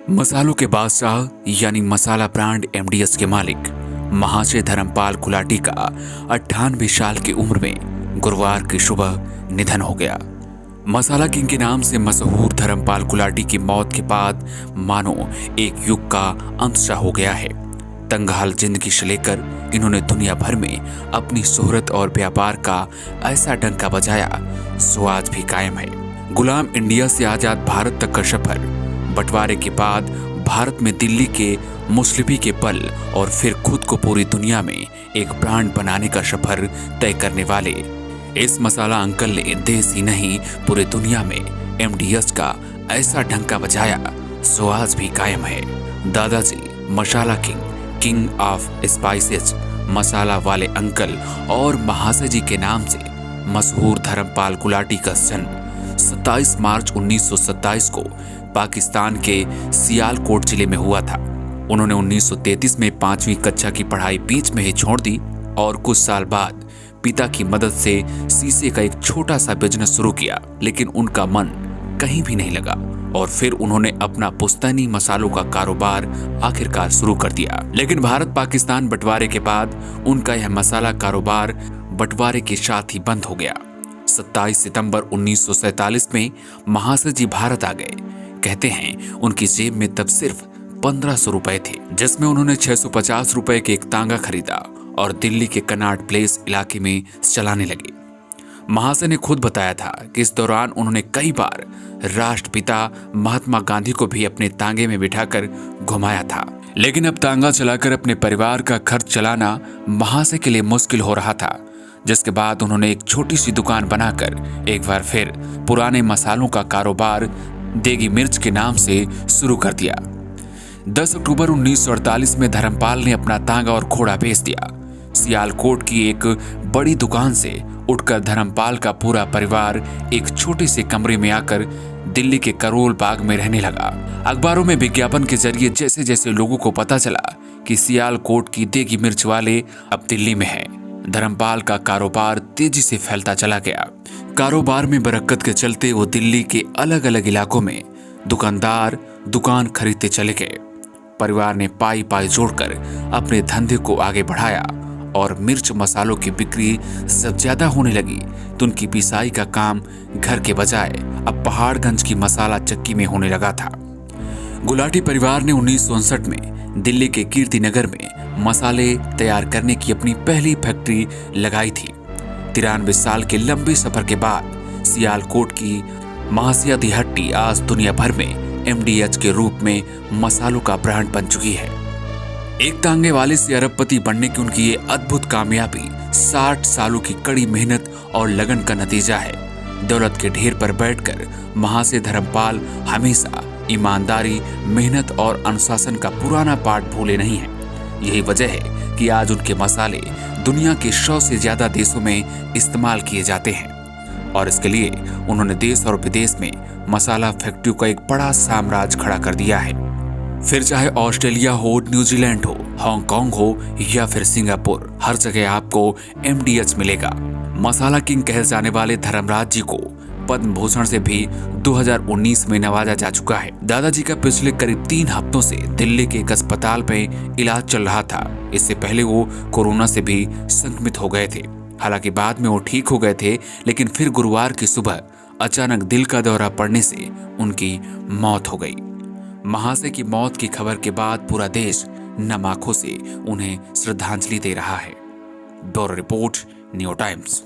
मसालों के बादशाह यानी मसाला ब्रांड एमडीएच के मालिक महाशय धर्मपाल गुलाटी का 98 साल की उम्र में गुरुवार की सुबह निधन हो गया। मसाला किंग के नाम से मशहूर धर्मपाल गुलाटी की मौत के बाद मानो एक युग का अंत सा हो गया है। तंगहाल जिंदगी से लेकर इन्होंने दुनिया भर में अपनी शोहरत और व्यापार का ऐसा डंका बजाया सो आज भी कायम है। गुलाम इंडिया से आजाद भारत तक का सफर, बंटवारे के बाद भारत में दिल्ली के मुस्लिमी के पल और फिर खुद को पूरी दुनिया में एक ब्रांड बनाने का सफर तय करने वाले इस मसाला अंकल ने देश ही नहीं पूरे दुनिया में एमडीएच का ऐसा डंका बजाया सो आज भी कायम है। दादाजी मसाला किंग, किंग ऑफ स्पाइसेस, मसाला वाले अंकल और महाशय जी के नाम से मशहूर धर्मपाल गुलाटी का जन्म 27 मार्च 1927 को पाकिस्तान के सियालकोट जिले में हुआ था। उन्होंने 1933 में 5वीं कक्षा की पढ़ाई बीच में ही छोड़ दी और कुछ साल बाद पिता की मदद से शीशे का एक छोटा सा बिजनेस शुरू किया, लेकिन उनका मन कहीं भी नहीं लगा और फिर उन्होंने अपना पुश्तैनी मसालों का कारोबार आखिरकार शुरू कर दिया। लेकिन भारत पाकिस्तान बंटवारे के बाद उनका यह मसाला कारोबार बंटवारे के साथ ही बंद हो गया। 27 सितंबर 1947 में महाशय जी भारत आ गए। कहते हैं उनकी जेब में तब सिर्फ 1500 रुपए थे, जिसमें उन्होंने 650 रुपए के एक तांगा खरीदा और दिल्ली के कनॉट प्लेस इलाके में चलाने लगे। महाशय ने खुद बताया था कि इस दौरान उन्होंने कई बार राष्ट्रपिता महात्मा गांधी को भी अपने तांगे में बिठाकर घुमाया था। लेकिन अब तांगा चलाकर अपने परिवार का खर्च चलाना महाशय के लिए मुश्किल हो रहा था, जिसके बाद उन्होंने एक छोटी सी दुकान बनाकर एक बार फिर पुराने मसालों का कारोबार देगी मिर्च के नाम से शुरू कर दिया। 10 अक्टूबर 1948 में धर्मपाल ने अपना तांगा और घोड़ा बेच दिया। सियालकोट की एक बड़ी दुकान से उठकर धर्मपाल का पूरा परिवार एक छोटे से कमरे में आकर दिल्ली के करोल बाग में रहने लगा। अखबारों में विज्ञापन के जरिए जैसे जैसे लोगों को पता चला कि सियालकोट की देगी मिर्च वाले अब दिल्ली में हैं, धर्मपाल का कारोबार तेजी से फैलता चला गया। कारोबार में बरकत के चलते वो दिल्ली के अलग अलग इलाकों में दुकानदार दुकान खरीदते चले गए। परिवार ने पाई पाई जोड़कर अपने धंधे को आगे बढ़ाया और मिर्च मसालों की बिक्री जब ज्यादा होने लगी तो उनकी पिसाई का काम घर के बजाय अब पहाड़गंज की मसाला चक्की में होने लगा था। गुलाटी परिवार ने 1959 में दिल्ली के कीर्ति नगर में मसाले तैयार करने की अपनी पहली फैक्ट्री लगाई थी। 93 साल के लंबे सफर के बाद सियालकोट की महाशय दी हट्टी आज दुनिया भर में एमडीएच के रूप में मसालों का ब्रांड बन चुकी है। एक तांगे वाले से अरबपति बनने की उनकी ये अद्भुत कामयाबी 60 सालों की कड़ी मेहनत और लगन का नतीजा है। दौलत के ढेर पर बैठकर महाशय धर्मपाल हमेशा ईमानदारी, मेहनत और अनुशासन का पुराना पाठ भूले नहीं हैं। यही वजह है कि आज उनके मसाले दुनिया के 100 से ज्यादा देशों में इस्तेमाल किए जाते हैं और इसके लिए उन्होंने देश और विदेश में मसाला फैक्ट्रियों का एक बड़ा साम्राज्य खड़ा कर दिया है। फिर चाहे ऑस्ट्रेलिया हो, न्यूजीलैंड हो, हांगकांग हो या फिर सिंगापुर, हर जगह आपको एमडीएच मिलेगा। मसाला किंग कहे जाने वाले धर्मराज जी को पद्म भूषण से भी 2019 में नवाजा जा चुका है। दादाजी का पिछले करीब 3 हफ्तों से दिल्ली के एक अस्पताल में इलाज चल रहा था। इससे पहले वो कोरोना से भी संक्रमित हो गए थे। हालांकि बाद में वो ठीक हो गए थे, लेकिन फिर गुरुवार की सुबह अचानक दिल का दौरा पड़ने से उनकी मौत हो गई। महाशय की मौत की खबर के बाद पूरा देश नम आंखों से उन्हें श्रद्धांजलि दे रहा है। Bureau report, new times.